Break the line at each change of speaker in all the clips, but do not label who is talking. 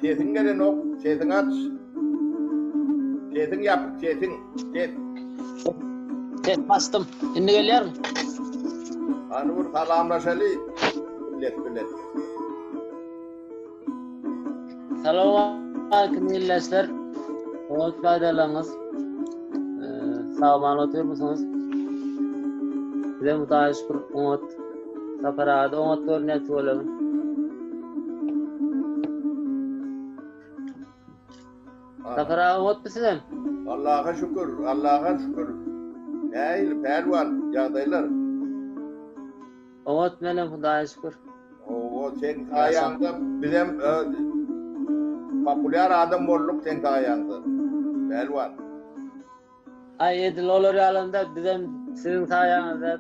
Sesin gelen ok, sesin aç. Sesin yap, sesin.
Ses bastım. Şimdi geliyor mu?
Anur salamlaşalı. Bilet.
Selamun aleyküm illesler. Hoş faydalanınız. Sağ oturuyor musunuz? Bize muhtaç bir umut. Safarada umut örnek olalım. Safara umut mu sizin?
Allah'a şükür, Allah'a şükür. Neyil, pelvan, yağdaylar.
Umut benim Hudaya şükür.
O sen ayağında bizim popüler adam olduk sen ayağında. Pelvan.
Ay edil olur yalında bizim sizin sayenizde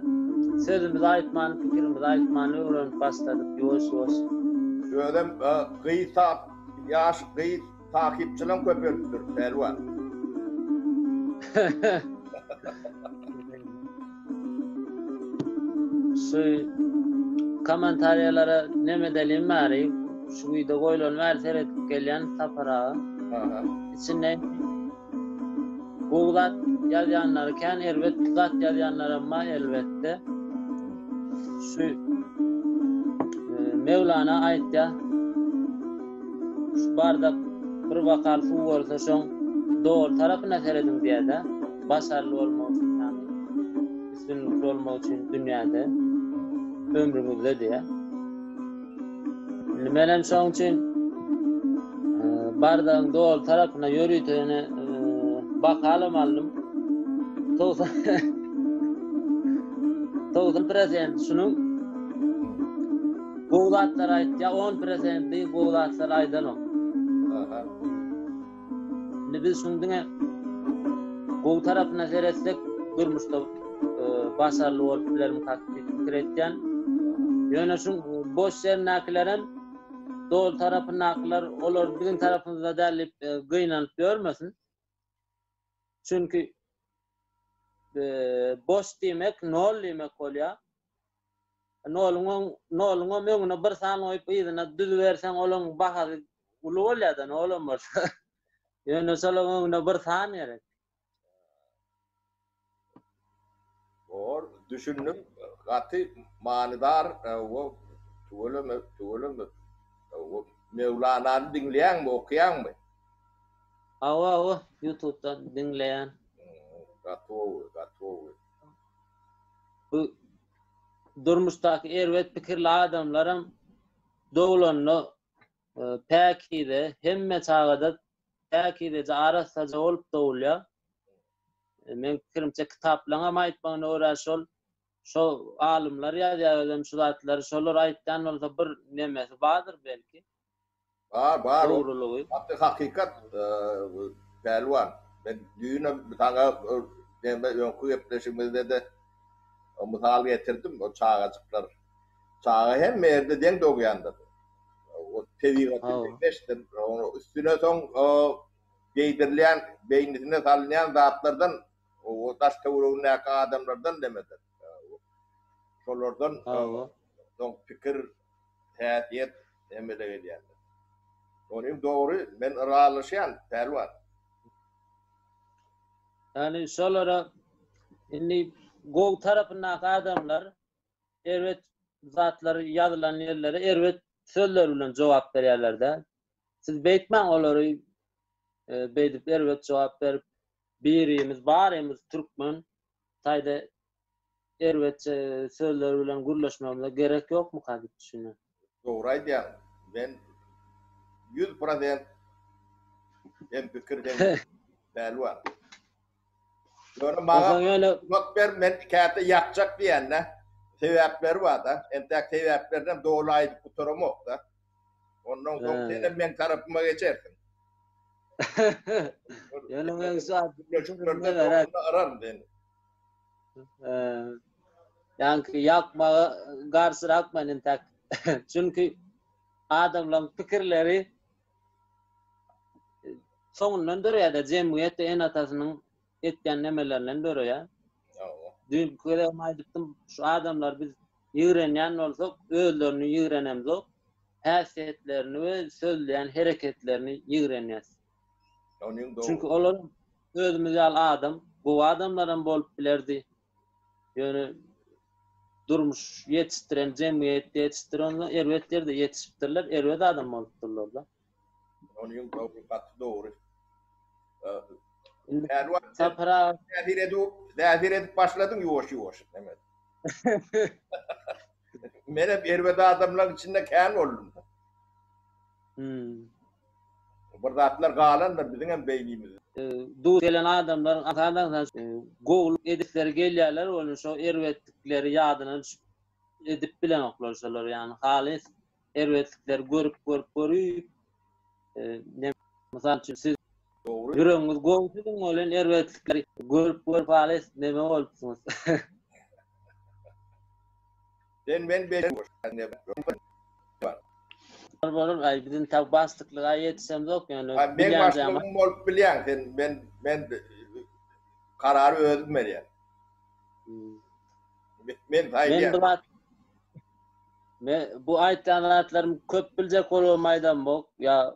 sözümüz ayıtmanı, fikrimiz ayıtmanı öğrenip başladık. Yavaş.
Gördüm yaş kıyı takipçilen köpürtür pelvan.
Şu komentaryalara ne medelim var? Şu video koyulan var seyredip gelen Safara. İçinde Google'da yazanlarken elbette zat yazanlar ama elbette şu Mevlana ait ya şu bardak bir vakar su olsa son doğru tarafına seyredin diye de başarılı olmak için yani üstünlüklü olmak için dünyada ömrümüzde diye benim son için bardağın doğru tarafına yürüdüğünü bakalım aldım 90% şunun Goğlatlar ait ya 10% değil Goğlatlar aydan o. Şimdi biz şundine Goğ tarafına seyretsek durmuşta başarılı olup bilerim takdir etken yöne şun boş yer naklerin doğru tarafın nakler olur bizim tarafımızda derlip kıynanıp görmesin. Çünkü boş demek nol demek oluyor. Nolun ömrüne bir saniye oyup iyidine düz versen olun bahar ulu oluyor da ne olmaz. Yani solun ömrüne bir saniye gerek.
Doğru düşündüm. Katı manidar o tuğulum Mevlana'nı dinleyen mi okuyan mı?
Ava YouTube'dan dinleyen.
Katı.
Bu durmuştaki ervet fikirli adamların doğulanını pekide hemme çağda pekide arasaca olup doğuluyor. Men fikrimce kitaplarına maitmanı uğraşol şu alimler yazıyor şu zatlar şolar ayttan olsa bir nemesi vardır belki.
Var.
Doğruluğu.
Hakikat pelvan. Ben düğüne bir tane önkü yapışımızda da misal getirdim o çağacıklar. Çağı hem merde den doğuyandı. O teviğatı geçtim. Üstüne son beydirilen, beynine salınan zatlardan o taş kavruğuna adamlardan demedi. Şolardan son fikir, hayatiyet emele geliyor. Onun doğru ben razılaşan pelvan.
Yani şolara şimdi Goğ tarafından adamlar evet zatları yazılan yerlere evet sözlerle cevap verirler de. Siz beytmen oları beydip evet cevap verip birimiz barimiz Türkmen sayda evet sözlerle gurlaşmamıza gerek yok mu kadar düşünün?
Doğruydu yani. Ben 100% ben fikirden pelvan. Sonra bana doktor ben hikayete yakacak diyenle sebepleri var da. Entek sebeplerden doğrulayıp kuturumu da. Ondan sonra senin ben tarafıma geçersin.
Yani ben saat
ararım beni.
Yani yakma karşı rakmanın tak. Çünkü adamların fikirleri sonundan duruyor da cemiyette en atasının etkenlemelerinden duruyor. Dün köle maydıktım şu adamlar biz yığrenen olsak öğlerini yığrenemzok. häsiýetlerini we sözleýän hereketlerini ýigrenýäs.
Onun doğru.
Çünki olar özümüz ýaly adam, bu adamlardan bolup bilerdi. Ýöne durmuş ýetişdiren, jemgyýet ýetişdiren erwetler de ýetişipdirler, erwet adam bolupdurlar da.
Onun doğru, katı doğru.
Indi
Pelvan
sapra
zähir edip başladın ýoş. Evet. Men hep erwet adamlar içinde kän boldum. Bir zatlar galanlar bizim hem beýnimiz.
Du gelen adamlar atadan gol edipleri gelýärler, onu şo erwetlikleri ýadyna düşüp edip bilen oklarsalar yani halis erwetlikleri görüp mesela siz
Doğru.
yüreğiniz gol sizin olan erwetlikleri görüp halis neme bolupsyňyz.
Ben
Bolur ay bizim tab bastyklyga ýetsem zok yani.
ben başlığım bolup bilýän sen ben karary özüm berýän. Men taýýan.
Bu aýtýanlarym köp biljek bolmaýdan bok ya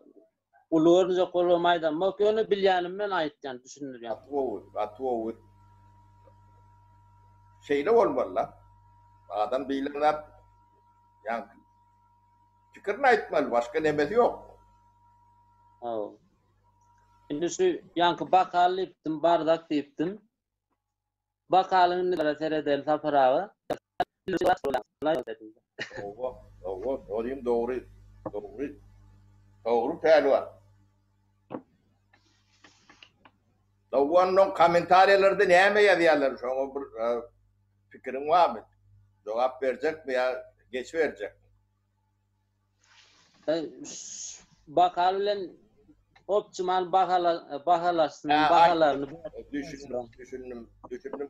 ulurunca bolmaýdan bok ýöne bilýänim men aýtýan düşünürýär.
Atwowy. Şeyde bolmaly. Adam bilenler yani fikrini aýtmaly, başka nemesi yok.
Oh. Indi şu yankı bakal iptim, bardak diýipdim. Bakalın nere seredel saparawy.
Doğru pelvan. Doğanın komentarlarda näme ýazýarlar? Şoňa bir fikrin barmy? Jogap berjek mi ya geç verecek?
Bakal bilen optimal bahalarını
düşündüm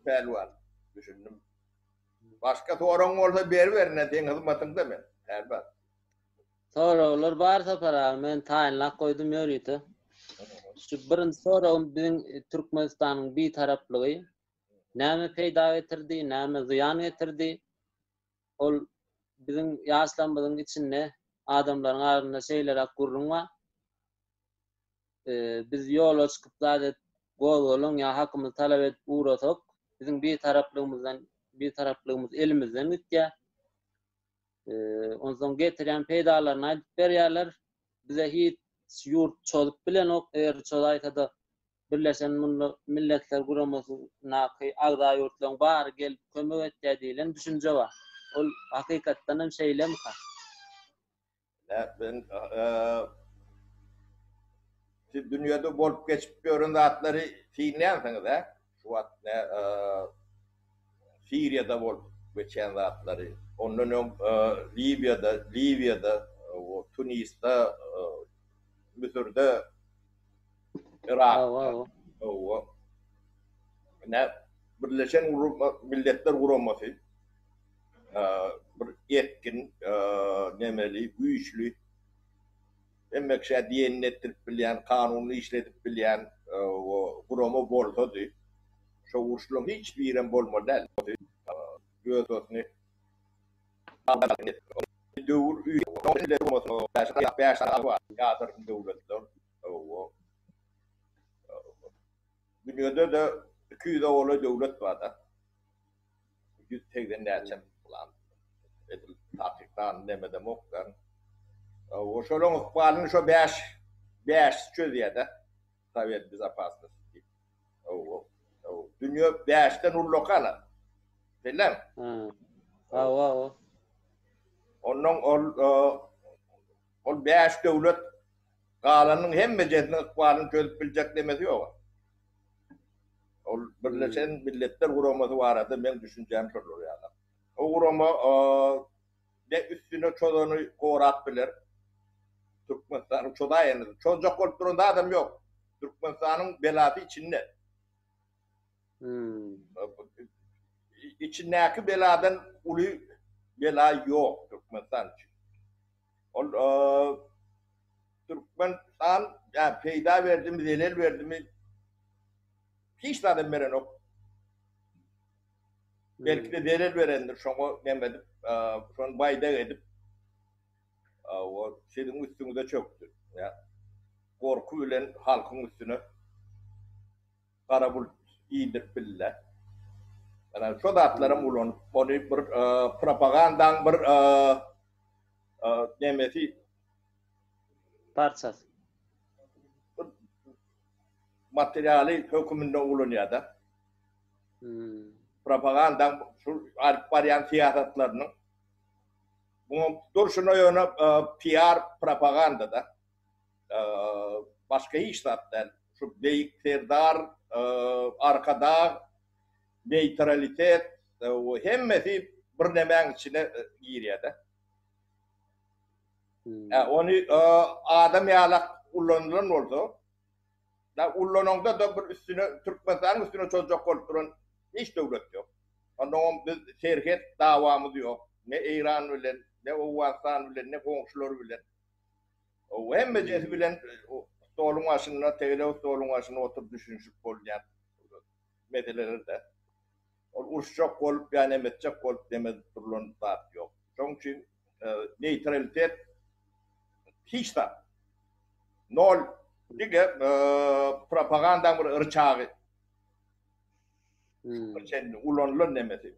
pelvan. Düşündüm. Başka sorun olsa berine deň hyzmatynda men. Pelvan.
Soralar bar sapara men taýinlap koydum ýörýti. Şu birinji sorawym biziň Türkmenistanyň bir taraplygy näme peýda getirdi, näme ziyan getirdi? Ol biziň ýaşlarymyzyň içinde adamlaryň arasynda şeýler gurrunma. Biz ýola çykyp zat golgolun ýa hakymyzy talap edip uğrasak, biziň bir taraplygymyz elimizden gitýär. Ondan getiren peýdalaryny aýdyp berýärler. Bize hiç ýurt çolup bilen ok, eger çolaýsa-da Birleşen Milletler Guramasyna agda ýurtlaryň bary gelip kömek etýär diýilen düşünje bar. Ol hakykatdan hem şeýlemi ka?
Ben siz dünýede bolup geçip görün zatlary fiýlensiňiz ha? Şu wagt Siriýada bolup geçen zatlary. Ondan Libya'da, Tunis'te, Mısır'da, Irak'ta. Birleşen Milletler Guramasy bir etkin, nemeli, güýçli, emmekşe diýen etdirip bilýän, kanuny işledip bilýän gurama bolsady. Şo urşulyň hiç biren bolmady. Göýsüni döwür dünýede de 200 ola döwlet bar da. 180 näçe plan edil tahkikdan nemede mokdan. O şolong ykbalyny şo 5 çözýärde. Sowet bizapaslyk. Dünýä 5den urlokala. Bilen? Onun ol 5 döwlet galanyň hemme jetini ykbalyny çözüp biljek demesi ýok. Ol Birleşen Milletler Guramasy barada men düşünjem şolor ýa-da. O gurama de üstüne çodany gorat biler. Türkmenistanyň çodaýany, çojak bolup duranda adam ýok. Türkmenistanyň belasy içinde. İçindäki beladan uly bela ýok Türkmenistan üçin. Ol Türkmenistan ya peýda berdimi, zelel berdimi hiç adam beren ok. Belki de zelel berendir, şoňa nemedip, şonu baýda edip O senin üstünde çöktü. Ya korku bilen halkın üstüne kara bulut iyidir bille. Yani şu datlarım ulan onu bir propagandan bir demesi
Parçası.
materyali hükümünde ulan ya da propagandan şu varyant siyasetlerinin bunu duruşuna yöne PR propaganda da başka hiç zaten şu beyik serdar arkada neutralitet o hemmesi bir nemen içine giriyor da. Onu adam yalak kullanılan oldu. Da kullanımda da bir üstüne Türkmenistan'ın üstüne çocuk kolturan hiç devlet yok. Onun biz şirket davamız yok. Ne İran bilen, ne Afganistan bilen, ne komşular bilen. O hem meclis bilen stolun başına, tevle stolun başına oturup düşünüşüp olacak meselelerde. Urşak olup yani emetcek olup demez durulan zat yok. Çünkü neutralitet hiç da nol dige propaganda bir ırçağı sen ulanılan demesi.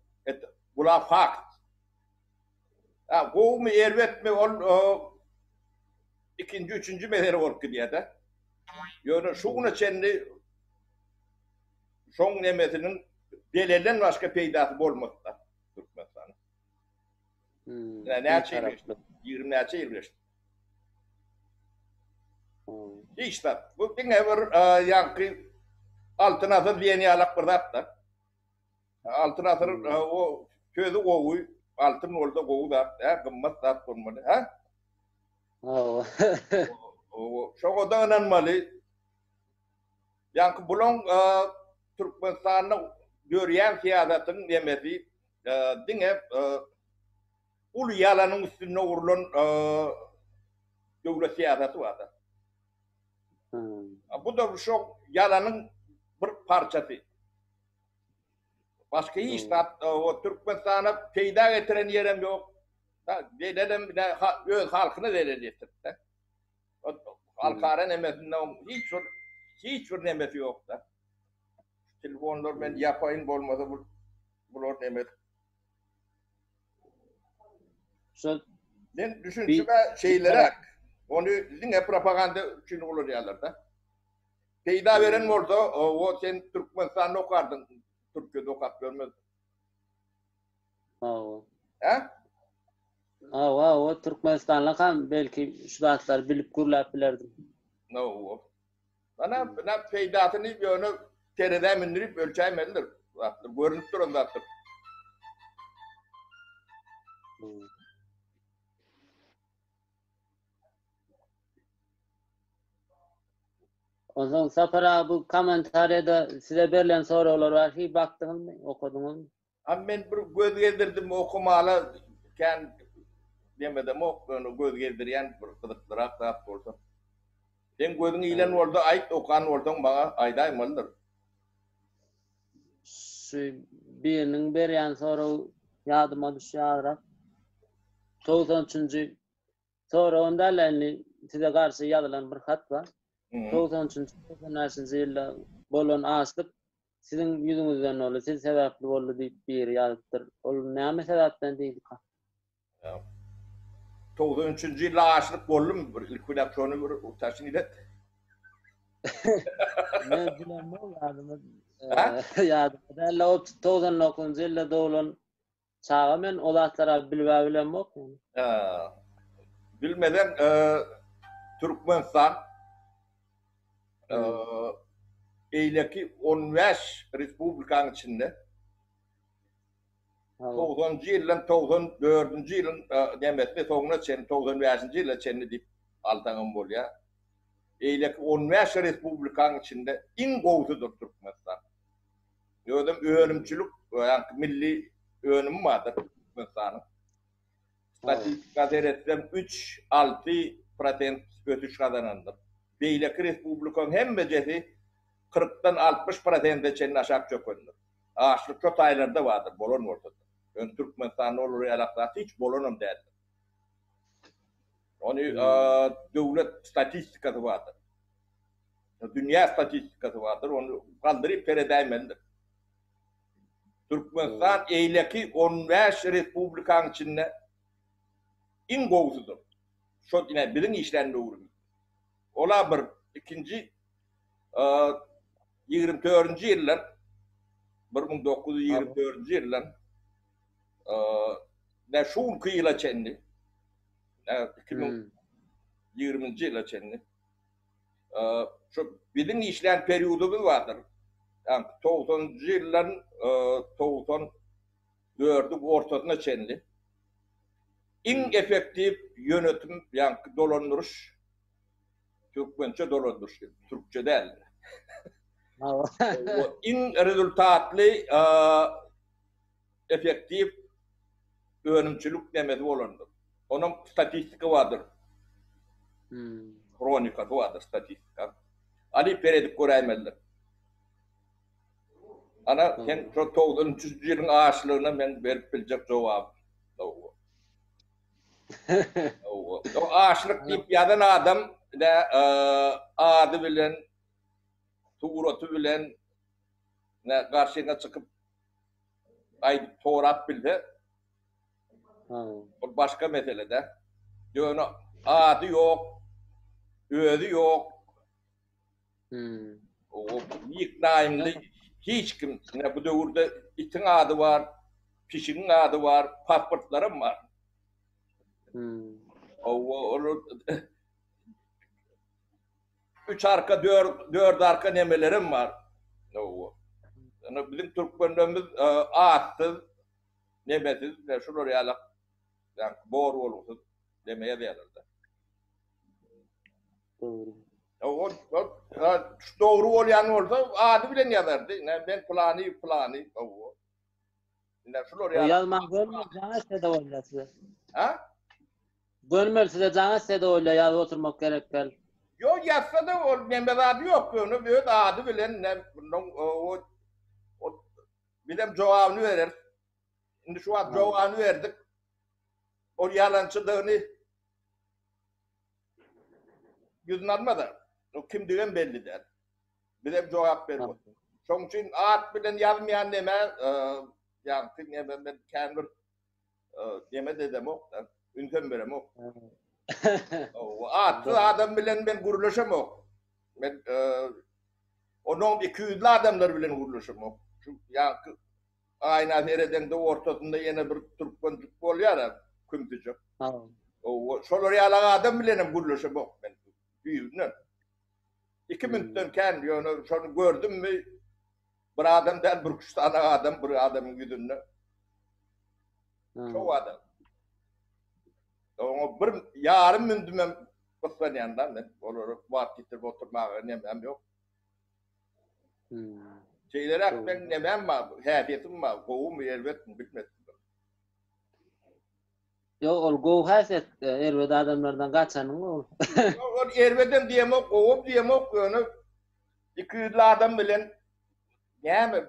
Bula fakt. Bu mu ervet mi ol ikinci, üçüncü mesele olup gidiyor da. Yani şuna çenli son nemesinin belirlen başka peydası olmaz da Türkmenistan'ın. Yani ne çevirmişti? 20 çevirmişti. İşte bu yine bir yankı altın asır yeni alak bir da. Altın asır o köyde kovuyu altın oldu kovu da. Gımmat da konmalı. Çok o da önemli. Yankı bulun Türkmenistan'ın görüyen siyasetin demesi dine ulu yalanın üstüne vurulan devlet siyaseti vardı. Bu da çok yalanın bir parçası. Başka hiç o Türkmenistan'a peyda getiren yerim yok. Dedim öz halkını verecektir. Halkara nemesinden hiç bir nemesi yok da. Telefonlar ben yapayım olmasa bu nemet. Ben düşüncüme şeylere onu yine propaganda için oluyorlar da. Peyda veren orada o sen Türkmenistan'da okardın. Türkiye'de okat görmedin.
O Türkmenistan'la kan belki şu zatlar bilip gurlap bilerdim.
Bana peydatını yönü tereden indirip ölçeymelidir. Görünüp durun zaten.
O zaman Zafer abi bu komentariyada size verilen sorular var. Hiç baktınız mı? Okudunuz mu?
Ben bir göz gezdirdim okumalı. Demedim o göz gezdiriyen bir kılıktırak da yaptı olsa. Sen gözün iyilen orada ait okan oradan bana aydaymalıdır.
Birinin beriyen soru yadıma düşüyor. 93. Sonra onlarla size karşı yazılan bir hat var. 93. yılda bolon açtık. Sizin yüzünüzden oldu, siz sebepli oldu deyip bir yazıktır. Ne sebepten değil ki?
93. yılda açlık oldu mu? Likvidasyonu bir taşın ilet.
Ne bilmem o yardım. Derle o 99. yılda doğulan çağa men olatlara bilmem yok mu?
Bilmeden Türkmenistan eyleki 15 Respublikanın içinde 90. yıldan 94. yılın demesine sonuna çeni 95. yılda çeni deyip altanım bol ya. Eyleki 15 Respublikanın içinde in kovusudur Türkmenistan. Gördüm öğrenimçilik, yani milli öğrenimi vardır Türkmenistan'ın. Statistika seyrettim 3-6% ötüş kazanandır. Beyleki Respublikanın hem becesi 40'dan 60% çenin aşağı çökündür. Açlık çok aylarda vardır, bolon ortada. Ön Türkmenistan'ın olur alakası hiç bolonum derdi. Onu devlet statistikası vardır. Dünya statistikası vardır. Onu kaldırıp peredaymendir. Türkmenistan eyleki 15 respublikanın içinde in goğusudur. Şot yine birin işlerinde uğrunuz. Ola bir ikinci 24. yıllar 1924. yıllar ne şuun kıyıla çenli ne 2020. yıla çenli şu birin işleyen periyodumuz vardır. Yani 90. yılların 94'ü ortasına çenli. En efektif yönetim yani dolandırış Türkmençe dolandırış Türkçe değil. En rezultatlı efektif önümçülük demesi olandır. Onun statistiki vardır. Kronikası vardır statistika. Ali peredik göreymeldir. Ana sen 90. yılın ağaçlığına ben verip bilecek cevap. O ağaçlık deyip yadan adam ne adı bilen tuğratu bilen ne karşına çıkıp ay torat bildi. O başka meselede. Diyor adı yok, ödü yok. O iknaimli hiç kim ne bu devirde itin adı var, pişinin adı var, pasportlarım var. O üç arka, dört arka nemelerim var. Bizim Türkmenlerimiz ağaçsız, nemesiz ve şuraya yalak, yani boğru olursun demeye değerlerde. Doğru olayan olsa adı bilen yazardı. Ben planı.
O yazmak görmüyor, size öyle size.
Ha?
Görmüyor size canı size de öyle yazı oturmak gerek gel.
Yok yazsa da o adı yok. Onu böyle adı bilen bilem cevabını verir. Şimdi şu an cevabını verdik. O yalancılığını yüzün almadan. O kim diyen belli der. Bilem cevap veriyor. Onun için ad bilen yazmayan neme yani ben kendim neme dedim o. Üntem verem o. Adlı adam bilen ben guruluşum o. Ben onun 200'lü adamlar bilen guruluşum o. Yani aynı afereden de ortasında yine bir Türkmencik oluyor ya kümtücük. Şoları yalan adam bilenim guruluşum o. Ben büyüğünden. 2000'den kendi onu şunu gördüm mü bir adam değil bir üç tane adam bir adamın yüzünde. Çok adam. O bir yarım mündümem basman yandan ben olur vakitte oturmaya nemem yok. Şeylere ben nemem var, hefiyetim var, kovum elbet bitmez.
Yok ol gov haset elbet adamlardan kaçanın ol.
O elbeten diyemok, kovum diyemok onu 200'lü adam bilen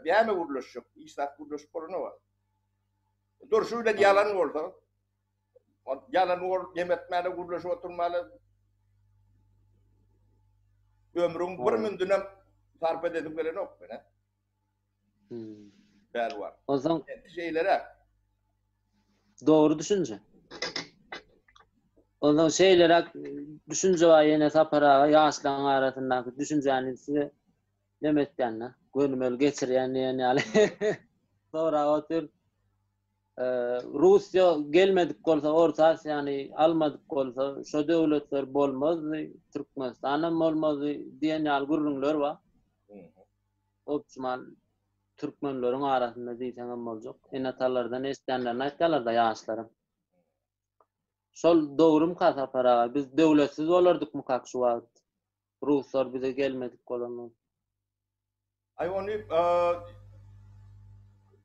yeme vuruluş yok. İstat vuruluş korunu var. Dur şöyle yalan olsa. Yalan ol yemetmeli vuruluş oturmalı. Ömrün bir mündüne sarf edip gelen yok bana. Bel var.
O zaman
şeylere
doğru düşünce. O zaman şeylere düşünce var yine sapara yaşlan arasındaki düşüncenin size demektenle gönlümel geçiren yani sonra otur Rusya gelmedik olsa Orta Asya'yı almadık olsa şu devletler bolmaz Türkmenistan'ın olmaz diyen algırınlar var. Optimal Türkmenlerin arasında diysen ama olacak. Enatarlardan isteyenler aytlarlar da yaşlarım. Şol doğrum kasa para. Biz devletsiz olurduk mu kak şu vakit? Ruslar bize gelmedik olanlar.
Ay onu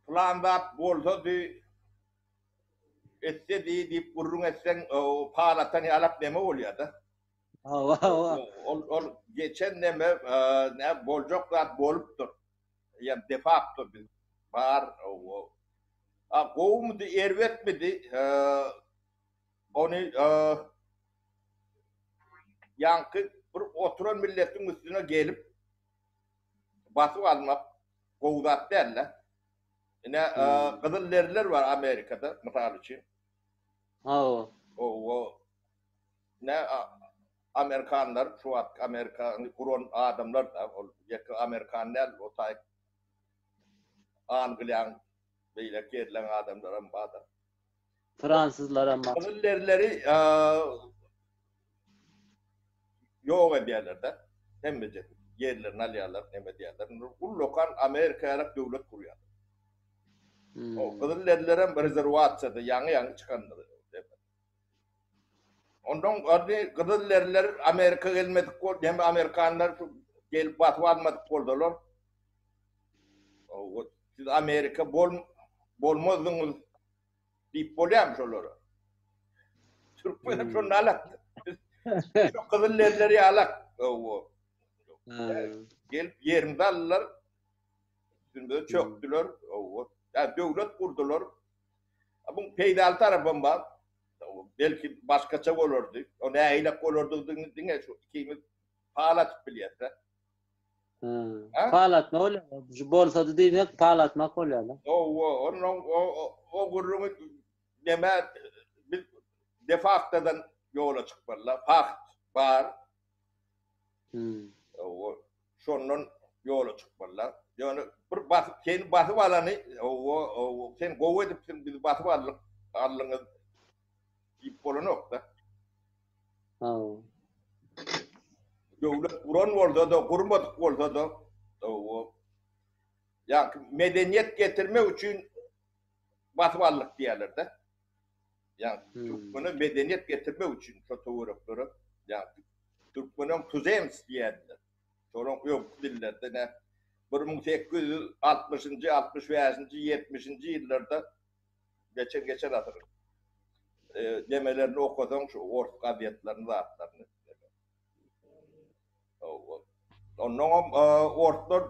plandat bolsa di etse deyip vurun etsen palatan alap deme oluyor da. Ol geçen neme ne bolcoklar boluptur. Yani de facto bir var o. Kovum di ervet mi di onu yankı bir oturan milletin üstüne gelip basıp almak kovdat derler. Yine Kızılderililer var Amerika'da misal için.
O.
O ne Amerikanlar şu an Amerikan kuran adamlar da yakı Amerikanlar o tay Angliyan böyle gerilen adamların bağda.
Fransızlar ama.
Kızılderilileri yok ediyorlar da. Hem de yerlerini alıyorlar, hem ediyorlar. Bu lokal Amerika'ya devlet kuruyor. O Kızılderililerin bir rezervasyonu yanı çıkanları. Ondan adı Kızılderililer Amerika gelmedik kol, hem Amerikanlar gelip batıp almadık koldular. Siz Amerika bolmazdınız deyip boluyam şoları. Türkmenler şunu alak. Kızılderilileri alak. Gelip yerimde alırlar. Şimdi çöktüler. Yani devlet kurdular. Bu peydal tarafım var. Belki başkaça olurdu. O ne eylek olurdu dinle şu ikimiz pahalat biliyette.
Pahalatma oluyor. Bolsa da demek pahalatmak oluyor.
O gurrumu deme biz defaktadan yola çıkmalılar. Fakt var. Şonun yola çıkmalılar. Yani bir sen basıp alanı sen gov edip sen bizi basıp alınız deyip bolun yok da. Devlet kuran olsa da kurmadık olsa da yani medeniyet getirme için basıp allık diyorlar da. Yani Türkmen'e medeniyet getirme için fotoğrafları yani Türkmen'in tuzems diyorlar. Sonra yok dillerde ne 1860. 65. 70. yıllarda geçen asır demelerini okudum şu ortak adiyetlerini zaatlarını. Onun ortalar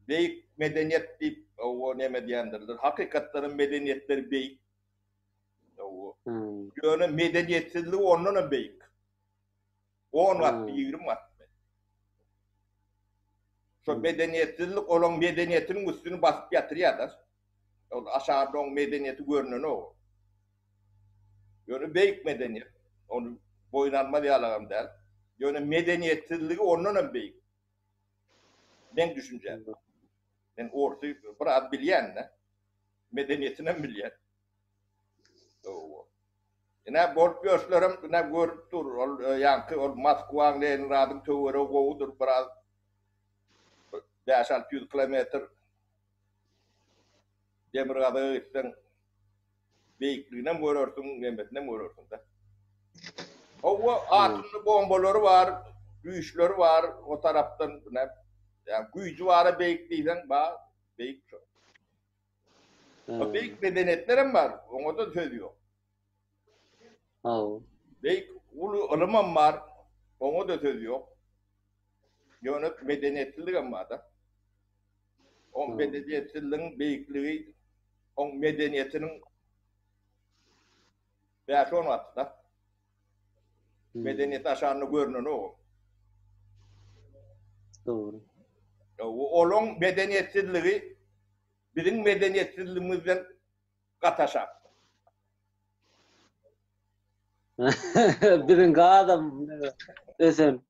beyik medeniyet deyip o ne medeniyetleridir. Hakikatlerin medeniyetleri beyik. Yani medeniyetsizliği onunla beyik. 10 watt, 20 watt. Şu medeniyetsizlik olan medeniyetinin üstünü basıp yatırıyor da. Aşağıda onun medeniyeti görünen o. Yani beyik medeniyet. Onu boyunlanma diyelim der. Yani medeniyetsizliği onunla beyik. Ben düşüneceğim. Ben ortayı biraz bilen ne? Medeniyetine bilen. Ne bol görslerim ne gör tur yankı ol Moskva'nın en radım tövere goğudur biraz 5-600 kilometre demir adı isten beyikliğine mi görürsün, emmetine mi görürsün da. O atımlı bombaları var, güçleri var o taraftan ne? Yani gücü var beyikliysen bak beyik çok. Beyik medeniyetlerim var, onu da söylüyor. Beyik ulu ılımım var, onu da söylüyor. Yani medeniyetlilik var da. O medeniyetliğin beyikliği, o medeniyetinin 5-10 watt'ta. Medeniyet aşağını görünen o.
Doğru.
Onun medeniyetsizliği bizim medeniyetsizliğimizden kataşak.
Birin adam desen.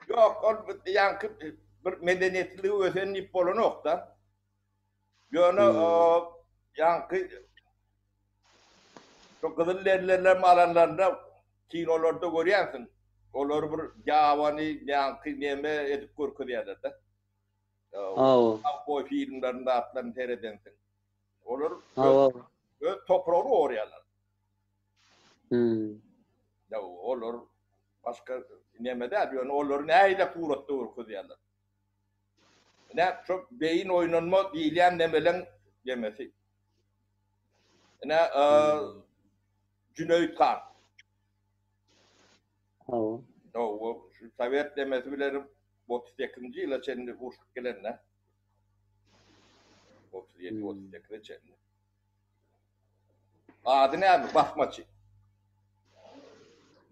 Yok, yani bir medeniyetsizliği özenleyip bolun yok da. Yani yani çok Kızılderililer malanlarında kinolarda görüyorsun. Onlar bir yavani yankı neme edip korkuyorlar da. Boy filmlerinde atlan seyredensin. Onlar toprağı oryalar. Onlar başka neme der yani onlar neyle kuratı korkuyorlar. Ne çok beyin oynanma diyen nemelen demesi. Ne Cüneyt Khan. O Sovyet demesi bilerim 38. yıla çenli vuruşup gelenler. 37-38'de çenli. Adı ne abi? Basmaçı.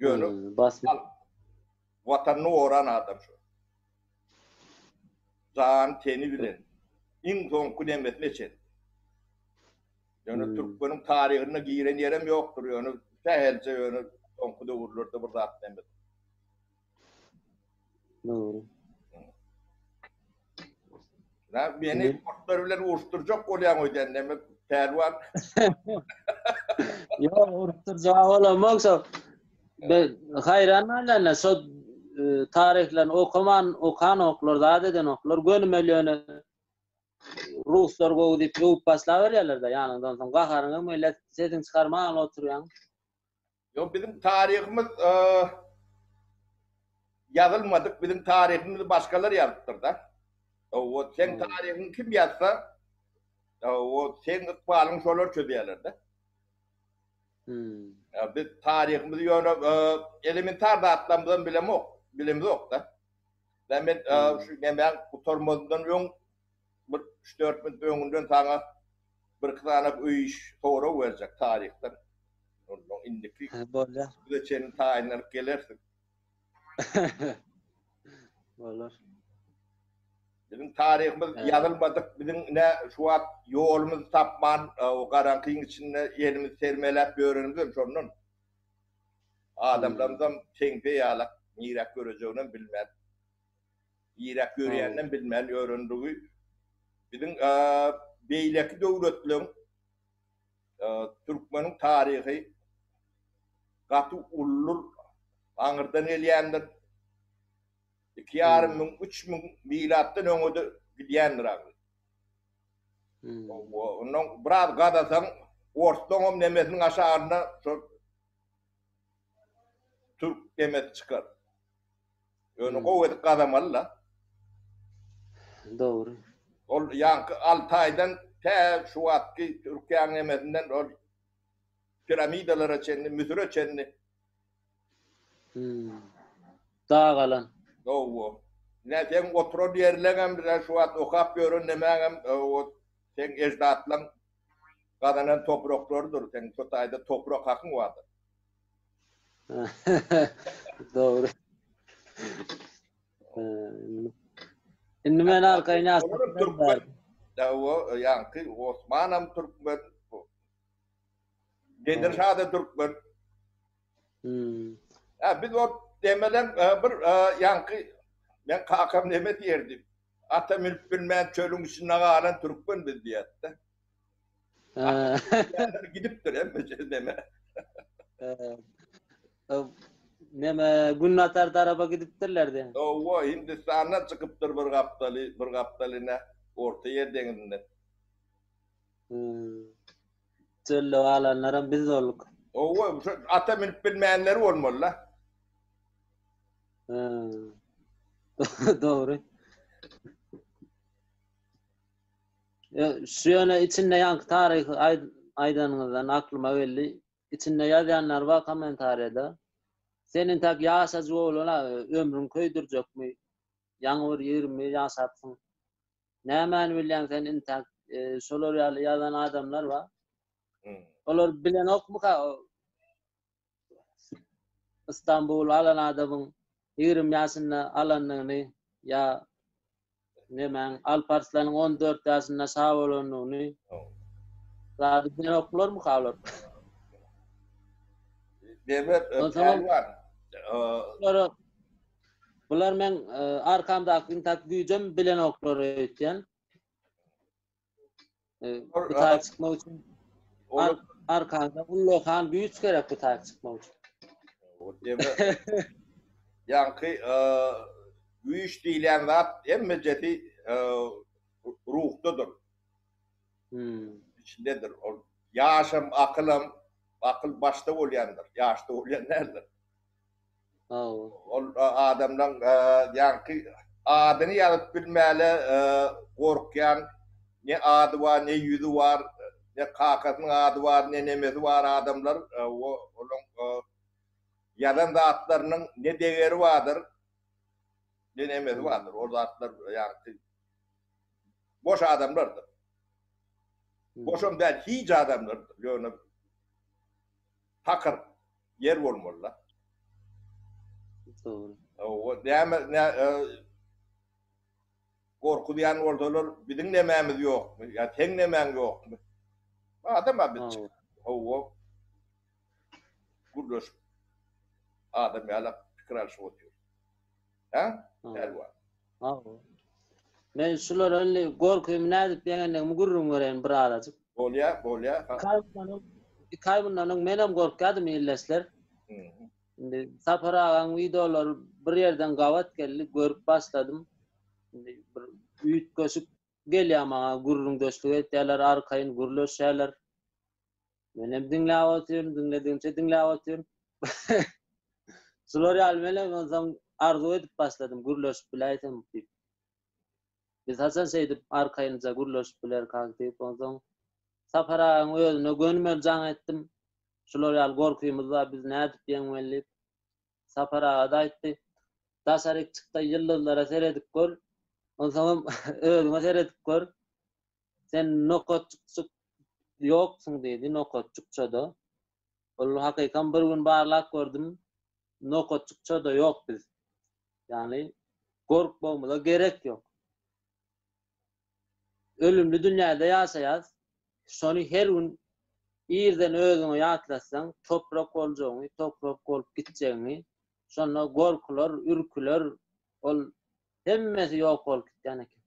Yönü. vatanını oran adam şu. Zan teni bilen. İn son kunemet meçen. Yani Türkmenin tarihine giren yerim yoktur. Yani tehelse yani son kuda vurulurdu burada atlemet.
Doğru.
Beni kurtlar bilen uğuşturacak olayan o demek. Pervan.
Yok, uğraştıracağı olamazsa ben hayranlarla so tarihlerini okan oklar, zaten oklar gönümeliyonu Ruslar gowy diýip ýuwup başlaýar ýerlerde, ýani ondan soň gaharyňy millet sesiň çykarmagan oturýan.
Yok bizim tarihimiz yazılmadık. Bizim tarihimizi başkaları yazıptır da. O sen tarihini kim yazsa o sen ıkbalın şolar çözüyorlar da. Biz tarihimizi yönü elementar da atlamızdan bilimiz yok da. Ben kutarmazdan ön 3-4 bin öňünden sana bir kısanak iş doğru verecek tarihten. Ondan indiki.
Böyle.
Bir de senin tayinler gelirsin.
Olur.
Bizim tarihimiz yazılmadık. Bizim ne şu an yolumuz tapman, o karanlığın içinde yerimiz sermelep görünümüz şonun. Adamlarımızdan teňpe ýalak, ýirak göreceğinden bilmez. Ýirak görýänden bilmez öğrendiği. Bizim beýleki döwletliň Türkmeniň tarihi gaty ullur aňyrdan elýändir. 2,5 min 3 min milatdan öňe gidýändir aňy. Onuň biraz gadasaň ortaňam nemesiniň aşagyna şu Türk demet çıkar. Öňe gowy gadamalla.
Doğru.
Ol ýanky Altaýdan tä şu wagtky Türkiýanyň nemesinden ol piramidalara çenli, Müsür'e çenli.
Dağ galan.
Doğru. Ne sen oturan yerlerden bir şu wagt okap görün demegem o sen ejdatlaň gadanan topraklardyr. Sen şu taýda toprak hakyň bardyr.
Doğru. Indi men arkaýna
Türkmen. O ýanky Osmanam Türkmen. Genderşada Türkmen. Biz o demelen bir ýanky men kakam neme diýerdim. Atamyl bilmän çölüň içinde galan Türkmen biz diýetdi. Gidipdir hem deme.
Neme Günnatar tarapa gidipdirlerdi.
O Hindistan'a çıkıptır bir gaptalyna orta yer deňinden.
Çölle alanlara biz olduk.
O atamyl bilmänleri bolmaly.
Doğru. Şu yana içinde yank tarih aydanından aklıma geldi. İçinde yazanlar var komentarda. Senin tak yaşacı oğluna ömrün köydürecek mi? Yanır 20 yaşatsın. Ne men bilýän sen intak solar yazan adamlar var. Olar bilen ok mu ka? İstanbul alan adamın 20 yaşında alanını ya nemen Alparslan'ın 14 yaşında sağ olanını zaten bilen oklar mu kalır?
Demek
Bular men arkamda intak güýjem bilen oklar öýtýän. Bu taýyp çykmak üçin arkamda ullohan güýç gerek bu taýyp çykmak üçin.
Ýanky güýç diýilen zat emmejeti ruhdadyr. İçindedir. Ýaşam, akylym, akıl başta bolýandyr. Ýaşda bolýan nädir? Ol adamdan ýanky adyny ýazyp bilmäli gorkýan ne ady bar, ne ýüzi bar, ne kakasynyň ady bar, ne nemesi bar adamlar olaň ýazan zatlarynyň ne degeri bardyr, ne nemesi bardyr. O zatlar ýanky boş adamlardyr. Boşum da hiç adamlardyr. Ýöne takır yer bolmaly.
Doğru.
O ne korku diyen ordalar bizim nememiz yok mu? Ya ten nemen yok mu? Adam biz çık. O gurloş adam yala fikir alış otuyor. Ha? Elva.
Men şular öyle korkuyum nädip degende gurrun gören bir aracık.
Bolya.
Kaybından menem korkadym illesler. Indi saparagan videolar bir yerden gavat geldi görüp başladım. Indi bir üýt köşüp gelýär maňa gurrun döşlük etýärler, arkaýyn gurlaşýarlar. Menem dinläp oturýum. Şular ýalmele ozan arzu edip başladım gurlaşyp biläýsem diýip. Biz hasan seýdip arkaýynja gurlaşyp biler kaldyp ozan saparagan özüne gönmel jaň etdim. Şular ýal gorkymyz var biz nädip ýeňmelli. Saparaga da aýtdy. Daşaryk çykda ýyldızlara seredip gör. Ozan özüňe seredip gör. Sen nokotçuk ýoksuň diýdi nokotçukçada. Ol hakykan bir gün barlak gördüm. Nokotçukçada ýok biz. Yani gorkmamyza gerek ýok. Ölümlü dünýäde ýaşaýas. Şonu her gün ýerden özüňe ýatlasaň, toprak boljagyny, toprak bolup gitjegiňi, şonda gorkular, ürküler, ol hemmesi ýok bolup gitýän eken.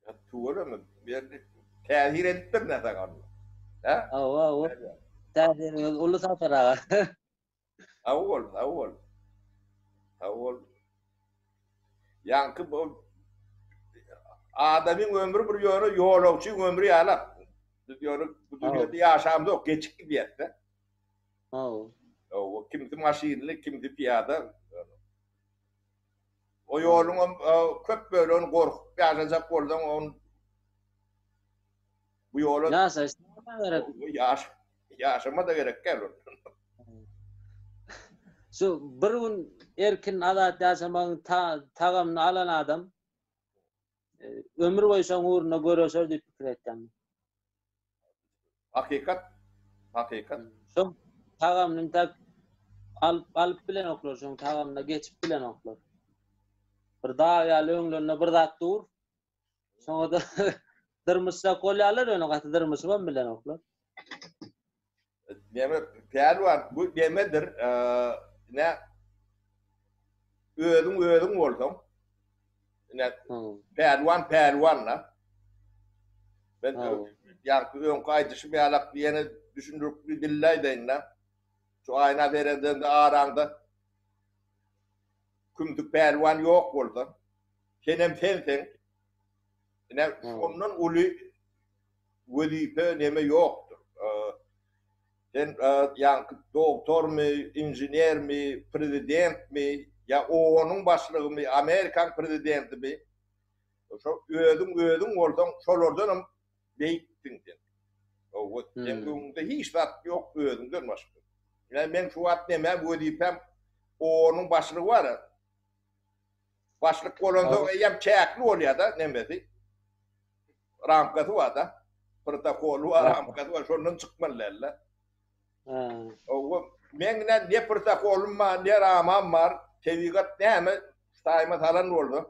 Ya tuğramy? Bir täzir edip bir näse galdy. Ha?
Awa. Täzir uly saparaga.
Awol. Yankı bu adamın ömrü bir ýöne ýolagçy ömrü ýalak. Biz ýöne bu dünýede ýaşamda ok geçik gidiýär. O kimdi maşinli, kimdi piýada. O ýoluň köp bölüni gorkup ýaşajak bolsaň on bu ýola ýaşama da gerek gel.
Şu bir gün erkin adat ýaşamagyň tagamyny alan adam ömür boýu şoň uğruna göreşer diýip pikir etdim.
Hakikat.
Şoň tagamyny tak alyp bilen oklar, şoň tagamyna geçip bilen oklar. Bir daha ýaly öňlerine bir zat dur. Şoňa da dyrmyşsa kolýarlar, öňe gaty dyrmyşy bilen oklar.
Deme pärwan bu demedir. Ne özüň bolsaň. Ne pärwanla. Ben ýa-da öň gaýdyşy ýalak ýene düşündirip dilläýdiňle. Şu aýna berende araňda kümdük pärwan ýok bolsa, senem senseň. Ne ondan uly wezipe neme ýokdur. Sen ýa-da doktor mi, inженер mi, prezident mi, ya onuň başlygy mi, Amerikan prezidenti mi? Şo özüň bolsaň şolardan beýikdiň sen. O sen hiç zat ýok özüňden başga. Yani men şu wagt näme wezipem onuň başlygy bar. Başlyk bolanda ýa çäkli bolýar da nemesi. Ramkasy bar da. Protokolu bar, ramkasy bar, şondan çykmalylar. O men ne protokolum bar, ne ramam bar, tewigat näme staýma salan boldy.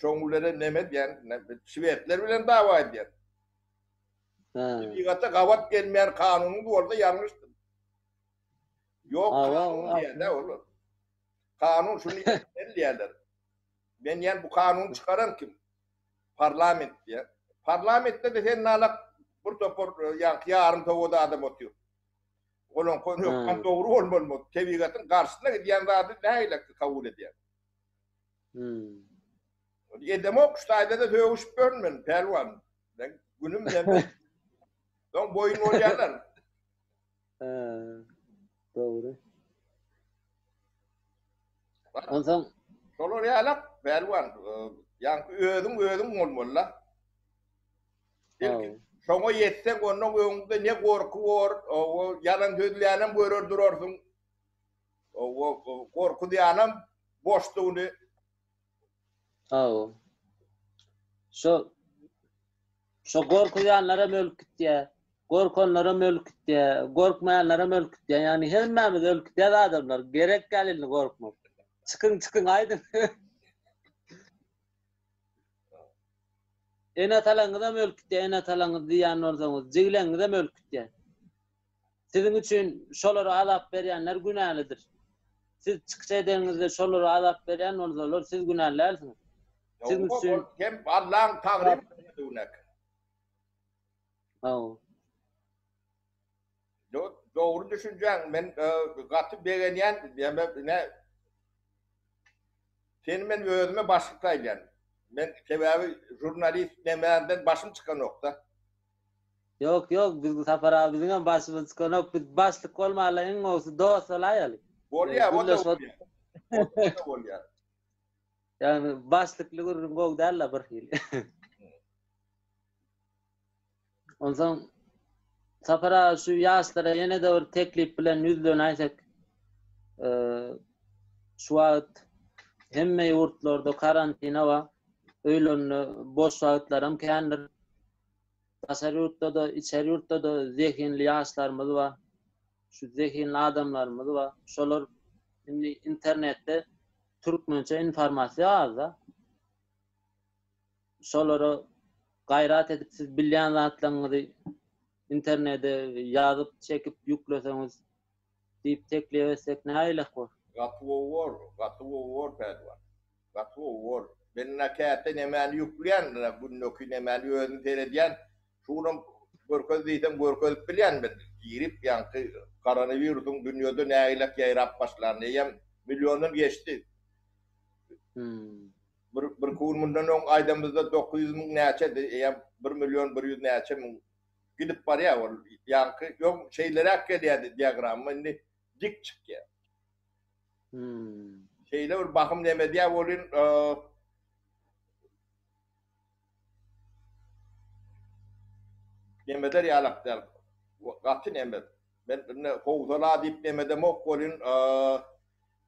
Şoňulary näme diýen, Şwedler bilen dawa edýär. Tewigatda gawat gelmeýän kanuny boldy ýalňyşdyr. Ýok, diýende olur. Kanun şunu diýerler. Ben ýan bu kanuny çykaran kim? Parlament diýer. Parlamentde de sen nalak bir topor ýarym towada adam otýar. Olan konuyor, doğru olmalı. Tevigatın karşısına gidiyen zaten neyle kabul ediyor. Edemok ştayda da dövüşüp görmün, pelvan. Ben günüm deme. Ben boyun oyarlar.
Doğru. Ondan
Şolor yalak, pelvan. Yankı ödüm olmalı. Şoňa ýetseň onuň öňünde ne gorky bar, o yalan sözlerden görür durarsyň. O gorky diýanam boşlugyny.
Şo gorky diýanlara mölk gitdi. Korkanlara mülk diye, korkmayanlara mülk diye. Yani hemmemiz mülk diye adamlar. Gerek gelin korkmak. Çıkın aydın. Ene talaňy da mülk diye, ene talaňy diýen bolsaňyz, jigleňi de mülk diye. Sizin üçün şolary azap berýänler günälidir. Siz çykyş edeňizde şolary azap berýän bolsalar, siz günälirsiniz. Sizin üçün
hem Allah'ın tagrip edilmek. Doğru düşüncen. Ben katı beğenen ne senin ben özüme başlıktayken. Ben sebebi jurnalist demeden başım çıkan nokta.
Yok biz Safar abi bizden başımız çıkan biz başlık olmalı olsa doğsa layalı.
Bolya o da bolya.
Yani başlıklı gurun gog derler bir hil. Ondan Safar abi şu yaşlara yine de bir teklif bilen yüzlüğün aysak şu an hemme yurtlarda karantina var. Öyle boş vakitlerim kendir. Dışarı yurtta da, içeri yurtta da zehinli yaşlarımız var. Şu zehinli adamlarımız var. Şolar şimdi internette Türkmençe informasiya az da. Şoları gayret edip siz bilýän zatlaryňyzy internete yazıp çekip yükleseniz diýip teklif etsek näýlik bol?
Gatwo pedwa. Gatwo. Ben nakate nemani yükleyen, bu nökü nemani özünü terediyen, şunun görköz diýsem görköz bilýän ben. Girip yankı koronavirusun dünyada näýilek ýaýrap başlandy. Ýem milyonun geçti. Bir kurmundan on aydamızda 900 min näçe, ýem 1 milyon 100 näçe min gidip barýar ol. Yankı yok şeylere akkelýär diagramma indi dik çykýar. Şeyler bakım demediýär bolyn demeder ýalaklar. Gaty nemet. Ben howzala diýip demedem ok bolyn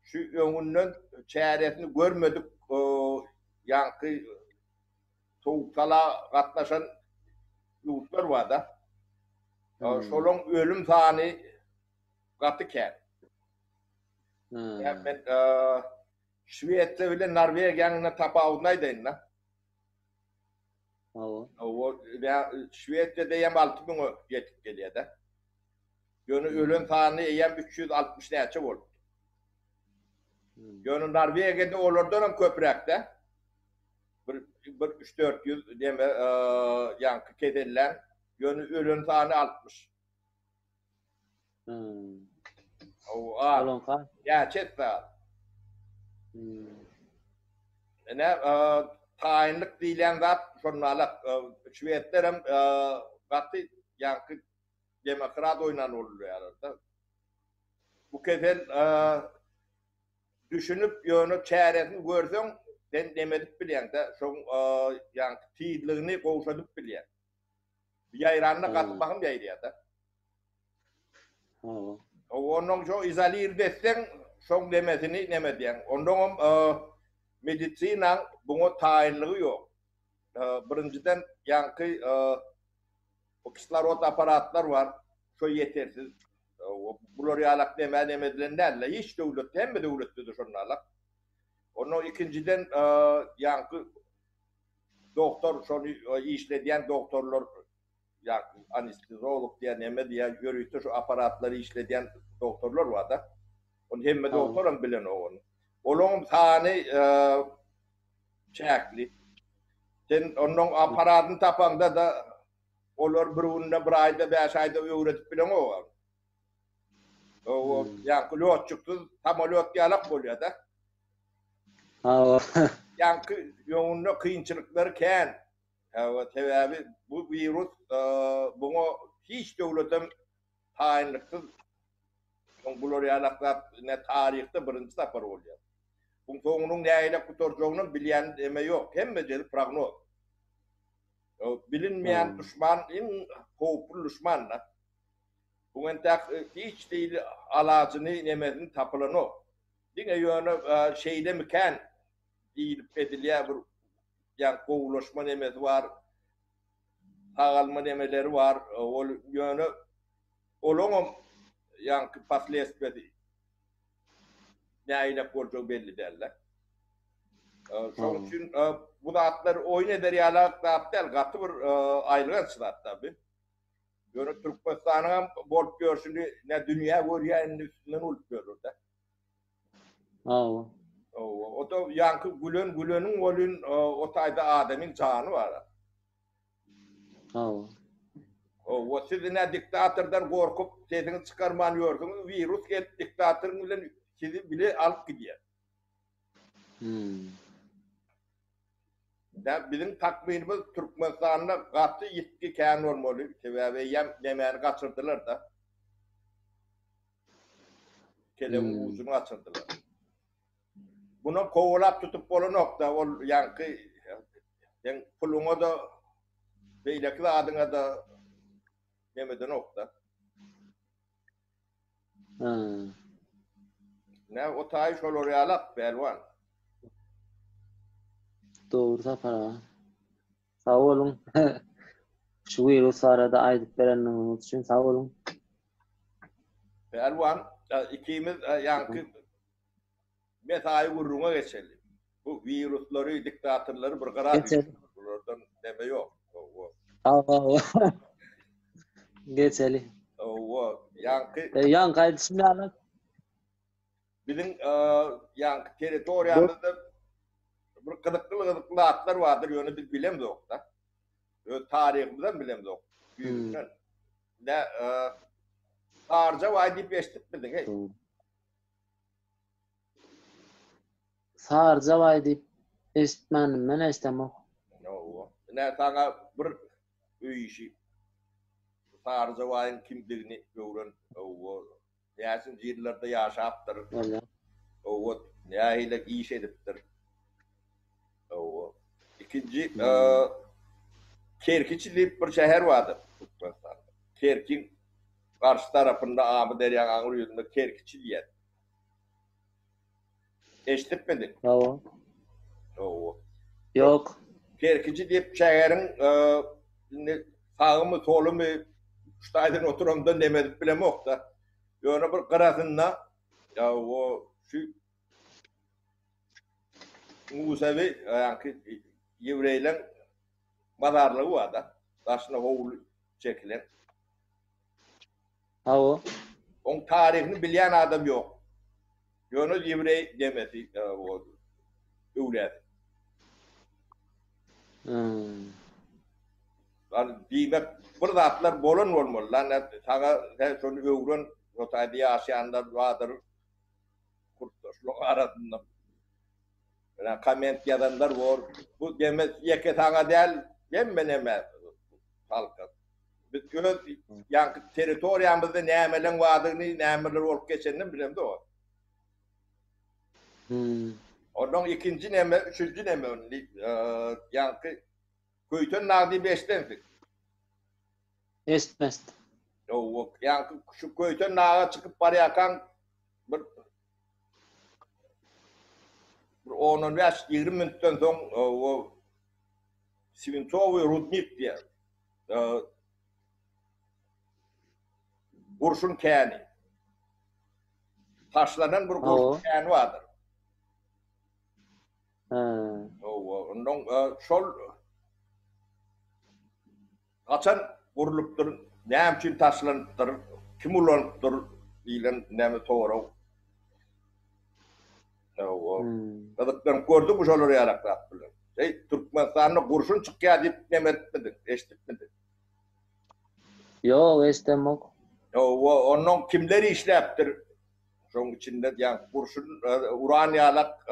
şu öňünden çäresini görmedik yankı soğuksala gatnaşan ýurtlar var da. Şolun ölüm sany gaty kän. Yani ben Şweýetde bilen Norwegiýanyň tapawundaýdyn. O Şweýetde ýem 6000 ýetip gelýär da. Ýöne ölüm sany ýem 360 näçe boldy. Ýöne Norwegiýada olardan hem köprekde. Bir 3-400 deme yankı kedeller. Ýöne ölüm sany 60. O gerçek da. Ne taýinlik diýilen zat şonalak Şweýetler hem gaty yankı demokrat oynan bolýar da. Bu kedel düşünüp ýöne çäresini görseň sen demedik bilýän de şoň yankı tiýdligini gowşadyp bilýän. Ýaýranyna gatmagym ýaýrýar da. Onuň şo izolir etseň şoň demesini nemedýän. Ondan medisina buňa taýinligi ýok. Birinciden yankı kislorod aparatlar var. Şo ýetersiz. Bular ýalak demedilenlerle hiç döwlet hemme döwletde şonalak. Onu ikinciden yankı doktor şonu işledýän doktorlar yankı anestezolog diýen neme diýen ýörüýte şu aparatlary işledýän doktorlar var da. Onu hemme doktoram bilen onu. Olaň sany çäkli. Sen onun aparatyny tapanda da olar birinde bir aýda 5 aýda öwretip bilen o. O yankı lotçuksyz tamalot ýalak bolýar da. Yankı ýöňünde kynçylyklary kän. Sebäbi bu virus buňa hiç döwletem taýinliksyz bular ýalaklar ne taryhda birinji tapar bolýar. Bu soňunyň näýile gutorjagyny bilýän eme ýok. Hemme jeri prognoz. Bilinmeýän düşman en howply düşman. Bu entek hiç diýil alaçyny nemesini tapylan o. Diňe ýöne şeýle mikän diýilip edilýär bir ýa gowlaşma nemesi bar. tağalma demeleri var. Ol yönü olongum yankı paslı esbedi. Näile boljak belli derler. Şoň üçin bu zatlar oýun eder ýalar zatlar gaty bir aýlygan zat tabi. Ýöne Türkmenistanyň bolup görsüni ne dünýä görýän üstünden olup görürler. O da yankı gülönün olun o tayda adamın canı var. O sizin diktatörden korkup sizin çıkarman gördünüz virüs gelip diktatörün bilen sizi bile alıp gidiyor. Bizim takminimiz Türkmenistan'da katı yetki kâin olmalı. Ve yemeğini kaçırdılar da. Kelemin uzunu kaçırdılar. Bunu kovalap tutup bolu nokta. O yankı puluna da beylekli adına da yemedi nokta. Ne o tayiş olur yalak belvan.
Doğru sapara. Sağ olun. Şu virüs arada aydıp verenleriniz için sağ olun.
Belvan ikimiz yankı mesai vurruna geçelim. Bu virüsleri, diktatörleri bir karar
geçelim.
Buradan deme yok.
Geçelim.
Yankı
Yankı aydısını anlat.
Bizim yankı teritoriyanda da bir kıdıklı atlar vardır. Yönü biz bilemiz yok da. Tarihimizden bilemiz yok. Ne Sarca vaydi beştik bildin hey.
Sarca vaydi eşitmenim ben estemem.
Ne sana bir üy işi. Sarca vayın kimliğini gören yasin yerlerde yaşaptır. O ne iş ediptir. İkinci Kerkiç deyip bir şehir vardı. Kerkin karşı tarafında Ahmet Eryan Ağır yüzünde Kerkiç diye. Eşitip miydin?
Yok.
Kerkiç deyip şehirin sağı mı solu mu Ştaydın oturumda demedik bile yok da. Yöne bir kırasında o şu Musevi yani Yevreylerin mazarlığı var da. Taşına oğul çekilen. Onun tarihini bilen adam yok. Yöne Yevrey demesi o öyle. Yani demek bir zatlar bolun olmalı. Lan sana şunu öğren rotayda yaşayanlar vardır. Kurtuluşluk arasında. Yani koment yazanlar var. Bu demek yeke sana değil, ben halka. Biz göz yani teritoriyamızda nemelen vardığını, nemeler olup geçenini bilem de o. Ondan ikinci neme, üçüncü neme yani köytün nağdi beşlendik.
Estmest.
Yani şu köytün nağa çıkıp barayakan bir 10-20 minuttan sonra o Sivintovo Rudnik diye kurşun kâni. Taşlanan bir kurşun kâni vardır. Ondan şol kaçan vuruluptur, ne için taşlanıptır, kim ulanıptır diyen nemi doğru. Kadıktan gördük bu şolları yaraklat bilen. Türkmenistan'da kurşun çıkıyor deyip demetmedin, eşitmedin.
Yok, estemok.
Onun kimleri işleptir? Şunun içinde yani kurşun, uraniyalak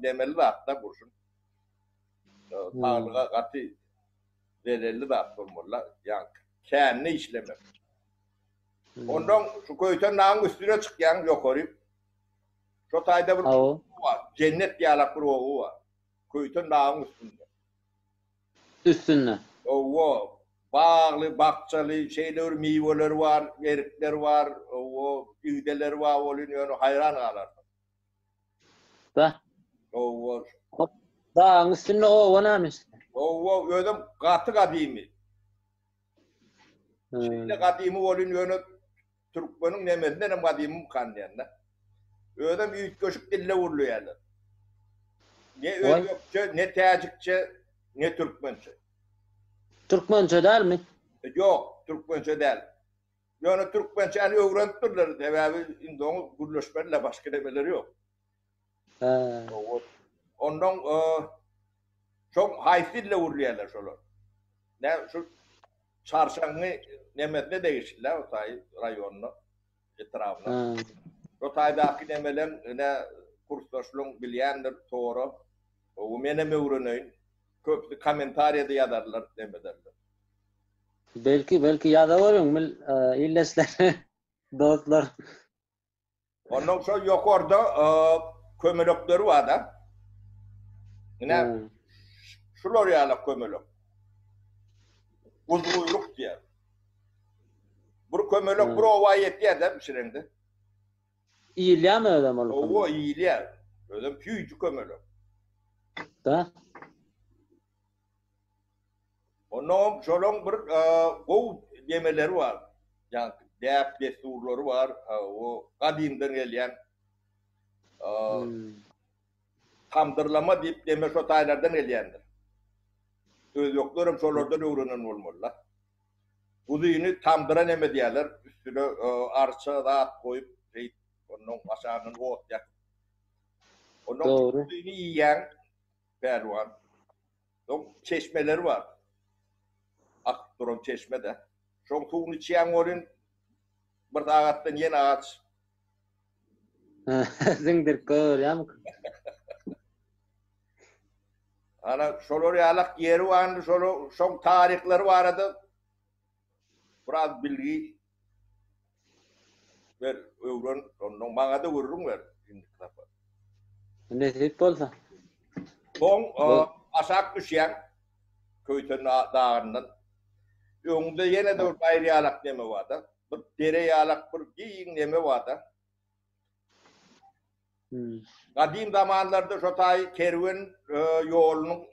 demeli de hatta kurşun. Tağlığa katı vereli de hatta olmalı. Yani kendini işlemek. Ondan şu köyten nağın üstüne çıkayan yukarı. Şu tayda bir oğu var. Cennet diyalak bir oğu var. Köyten nağın üstünde.
Üstünde.
O bağlı, bakçalı şeyler, meyveler var, erikler var, o üydeler var, oluyor, hayran ağlar.
Da.
O
dağın üstünde o neymiş?
O ödüm katı kadimi. Şimdi kadimi olun yönü Türkmen'in nemedinden hem kadimim kandiyanlar. Öyle büyük köşük dille vuruluyorlar. Ne Özbekçe, ne Tacikçe, ne Türkmençe.
Türkmençe değil mi?
Yok, Türkmençe değil. Yani Türkmençe hani öğrenip dururlar. Devavi indi onu gürleşmeyle başka demeleri yok. Ondan çok haysille vuruluyorlar şöyle. Ne şu çarşangı nemedine değişirler o tay rayonunu etrafına. O taydaki nemelen ne kursdaşlığın bilyendir doğru. O meneme öğreneyim. Köpü komentariyada yazarlar demederler.
Belki yazıyorum illesler dostlar.
Ondan sonra yukarıda kömülükleri var da. Yine şular yağlı kömülük. Uzuyluk diye. Bu kömülük bu ovayet diye de pişirendi.
İyiliğe mi ödem olur?
O iyiliğe. Ödem büyücü kömülük.
Da?
Onun şolong bir o yemeleri var. Yani değerli desturları var. O kadimden gelen tamdırlama deyip deme sotaylardan geliyendir. Söz yoklarım şolardan öğrenen olmalılar. Bu düğünü tamdıran eme diyorlar. Üstüne arça rahat koyup onun aşağının ot yak. Onun bu düğünü yiyen pervan. Onun çeşmeleri var. Akduran çeşmede. Son tuğunu çiyen olun bir ağaçtan yeni ağaç.
Zindir kör ya mı?
Ana şolor yalak yeri vardı, son tarihleri vardı. Biraz bilgi ver, öğren, onun bana da vururum ver.
Ne tip olsa?
Son aşak düşen köyten dağından. Önünde yine de bir bayır yalak neme vardı. Bir dere yalak, bir giyin neme vardı. Kadim zamanlarda şu tay kervan yolunun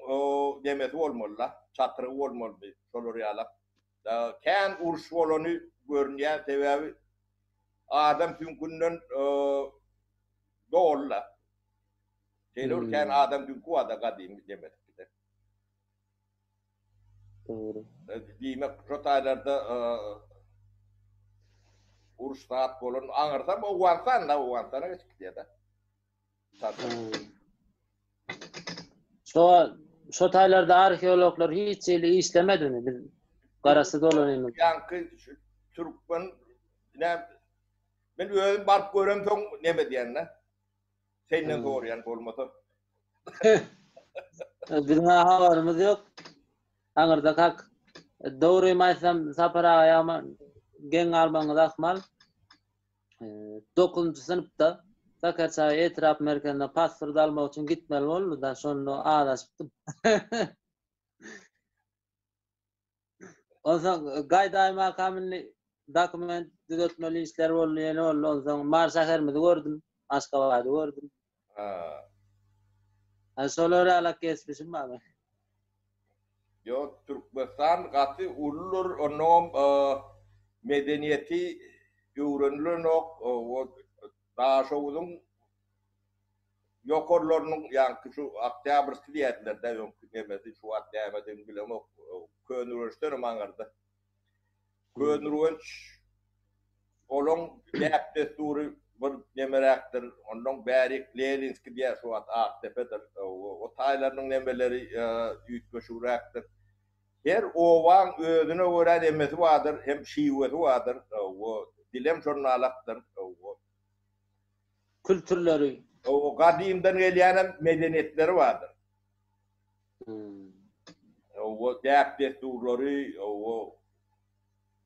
demesi olmalı. Çatırı olmalı. Şolor yalak. Ken urs olanı görünüyor. Sebebi adam tümkünden doğrular. Şeyler ken adam tümkü ada kadim demedik.
Doğru.
Demek şu taylarda urs saat olan anırsam o vansana geçtik diye de.
Şu taylarda arkeologlar hiç şeyle istemedi mi? Biz karası dolanıyorduk.
Yani Türkmen ben özüm barıp görüm son neme diyenler. Seninle doğru yani olmadı.
Bizim havarımız yok. Anırda kalk. Doğruymaysam sapara ayağıma gen almanız akmal. 9. sınıfta Sakarçay etraf merkezine pasport almak için gitmeli oldu da sonra ağlaştım. O zaman Gayday makamını dokument düzeltmeli işler oldu yani oldu. O zaman Marşakermidi gördüm. Aşkabad'ı gördüm. Soları alak kesmişim abi.
Yo Türkmenistan katı ulur onun medeniyeti öğrenilen o daha çoğunun yokorlarının yani şu Akdağ diyetlerde yok demesi şu Akdağ'ın bilmem o Könürüsten mangarda. Könürüç onun yaptığı suru bir nemerektir. Onun Berik Leninski diye şu Aktepe'dir. O taylarının nemeleri yüzgeşuraktır. Her ovan özüne göre demesi vardır, hem şiveti vardır. O dilem jurnalaktır.
Kültürleri.
O kadimden gelen medeniyetleri vardır. O dert desturları, o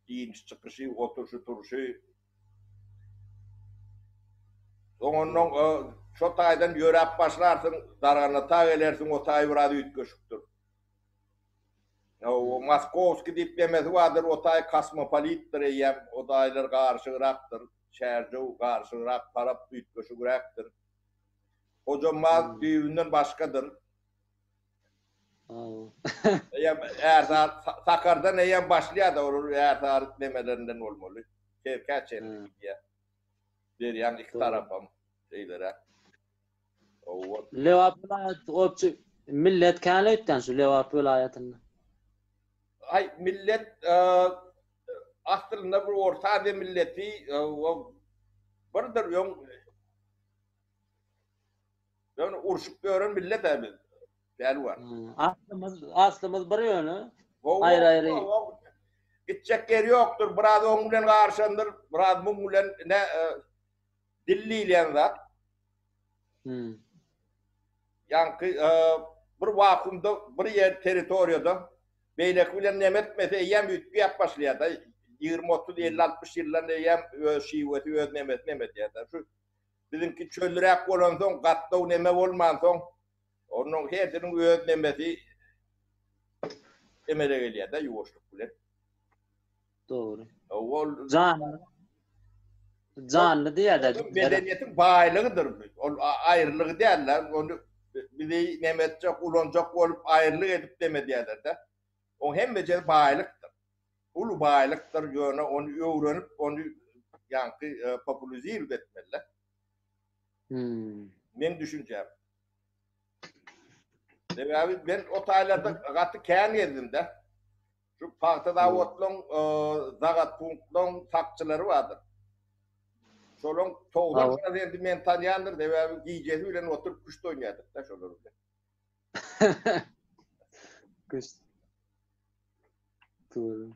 iniş çıkışı, oturuşu turuşu. Onun şu taydan yörep başlarsın, darağına ta gelersin, o tay burada yüzgeşiktir. O Moskovski dip demesi vardır, o tay kosmopolittir eyyem, o taylar karşıraktır, şehirci karşırak, taraf yüzgeşiktir. Hocam düğünden başkadır. Eğer Sakar'dan eğer başlıyor da olur, eğer tarih demelerinden olmalı. Kaç ya. Bir yan iki tarafım şeylere.
Lewap vilayet opçu millet kanlıktan şu Lewap vilayetinde.
Ay millet aslında bu orta bir milleti vardır yok. Yani urşup gören millet abi. Yani var.
Aslımız bir yönü. Ayrı.
Gidecek yer yoktur. Biraz onunla karşındır. Biraz bununla ne dilliyle de. Yani bir vakumda bir yer teritoriyada beyleküyle nemetmese yem ütü yap başlıyor da 20 30 50 60 yıllarında yem şiveti öz nemet ya da şu bizimki çöllürek olan son katta neme olman son onun hepsinin öz nemeti emele geliyor da yuvaşlık bile.
Doğru. Canlı diye de
medeniyetin bağlılığıdır. Ayrılığı derler. Onu bizi nemetcek, ulanacak olup ayrılık edip demediler de. O hem beceri bağlılıktır. Ulu bağlılıktır yönü onu öğrenip onu yankı popülize etmeliler. Benim düşüncem. Abi ben o taylarda katı kendi yerimde şu parkta otlun zagat punktun takçıları vardır. Şolun toğdan sonra dendi men tanıyandır de abi giyeceğiz öyle oturup kuşta oynayadık da şolur öyle.
Kuş. Doğru.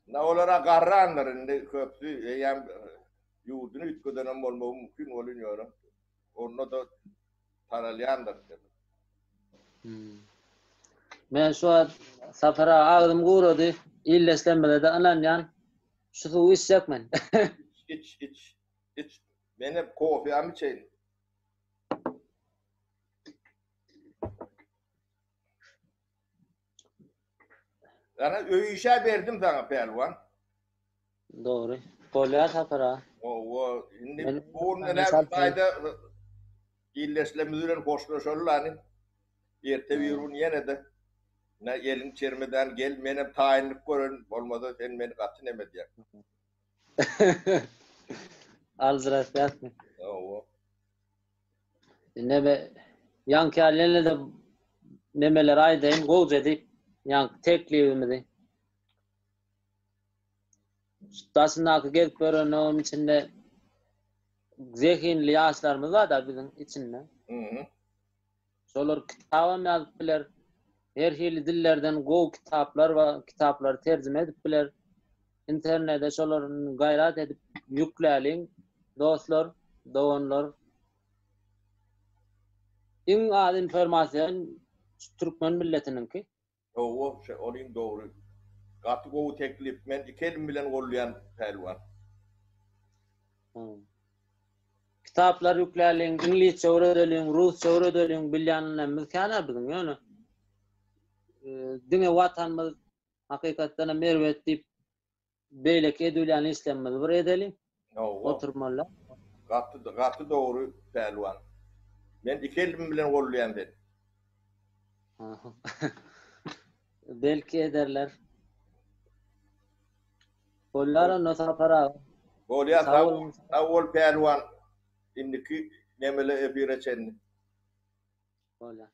Ne olarak garranların köprü yani yurdunu ütküdenen olma mümkün oluyor. Onu da tanıyandır.
Men şu an safara ağzım kurudu. İlleslenmede de alanyan şu su içecek men.
İç. Benim kofi amı çayın. Yani öğüşe verdim sana pelvan.
Doğru. Kolya safara.
Şimdi bu neler sayda illeslemizden hoşlaşırlar. Erte virun yine de. Ne elin çermeden gel benim tayinlik görün olmadı sen beni katın emedi ya.
Alzıras yapma. Neme yankâlerle de nemeler aydayım gol edip yank teklifimizi. Dasına gelip görünüm içinde zehinli yaşlarımız var da bizim içinde. Solar kitabım yazıp bilir. Her hili dillerden go kitaplar tercüme edip bilir. İnternette soların gayret edip yükleyelim. Dostlar, doğanlar. En az informasyon Türkmen milletininki.
Olayım doğru. Katı go teklif men ikelim bilen olayan pelvan.
Kitaplar yükleyelim, İngilizce öğrenelim, Rusça öğrenelim, bilyanın mükana bizim yani. Dine vatanımız hakikaten mervet deyip beylek edülen İslam'ımızı bir edelim. Oturmalı.
Katı doğru pelvan. Ben ikelim bilen olayan dedim.
Belki ederler. Kollara nasıl para?
Kolya savul pelvan. İndiki nemele ebire çenni.
Kolya.